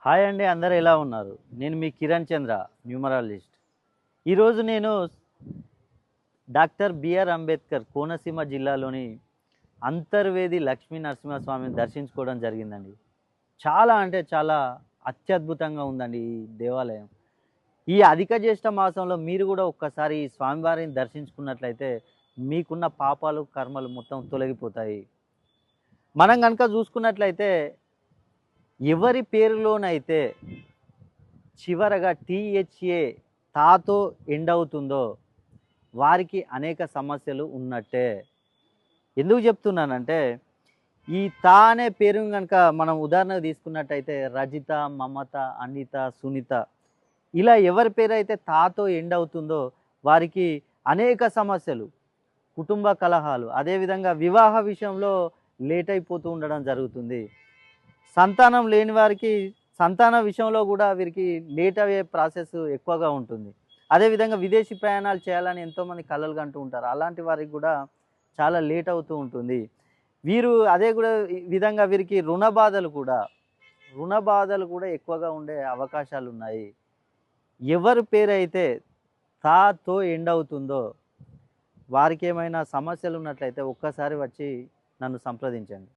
Hi అండి, అందరూ ఎలా ఉన్నారు? నేను మీ కిరణ్ చంద్ర, న్యూమరాలజిస్ట్. ఈరోజు నేను డాక్టర్ బిఆర్ అంబేద్కర్ కోనసీమ జిల్లాలోని అంతర్వేది లక్ష్మీ నరసింహస్వామిని దర్శించుకోవడం జరిగిందండి. చాలా అంటే చాలా అత్యద్భుతంగా ఉందండి ఈ దేవాలయం. ఈ అధిక జ్యేష్ఠ మాసంలో మీరు కూడా ఒక్కసారి ఈ స్వామివారిని దర్శించుకున్నట్లయితే మీకున్న పాపాలు కర్మలు మొత్తం తొలగిపోతాయి. మనం కనుక చూసుకున్నట్లయితే ఎవరి పేరులోనైతే చివరగా టీహెచ్ఏ తాతో ఎండ్ అవుతుందో వారికి అనేక సమస్యలు ఉన్నట్టే. ఎందుకు చెప్తున్నానంటే ఈ తా అనే పేరు కనుక మనం ఉదాహరణకు తీసుకున్నట్టయితే రజిత, మమత, అనిత, సునీత, ఇలా ఎవరి పేరు అయితే తాతో ఎండ్ అవుతుందో వారికి అనేక సమస్యలు, కుటుంబ కలహాలు, అదేవిధంగా వివాహ విషయంలో లేట్ అయిపోతూ ఉండడం జరుగుతుంది. సంతానం లేని వారికి సంతాన విషయంలో కూడా వీరికి లేట్ అయ్యే ప్రాసెస్ ఎక్కువగా ఉంటుంది. అదేవిధంగా విదేశీ ప్రయాణాలు చేయాలని ఎంతోమంది కలలు కంటూ ఉంటారు. అలాంటి వారికి కూడా చాలా లేట్ అవుతూ ఉంటుంది. వీరు అదే కూడా ఈ విధంగా వీరికి రుణ బాధలు కూడా ఎక్కువగా ఉండే అవకాశాలు ఉన్నాయి. ఎవరి పేరైతే తాతో ఎండ్ అవుతుందో వారికి ఏమైనా సమస్యలు ఉన్నట్లయితే ఒక్కసారి వచ్చి నన్ను సంప్రదించండి.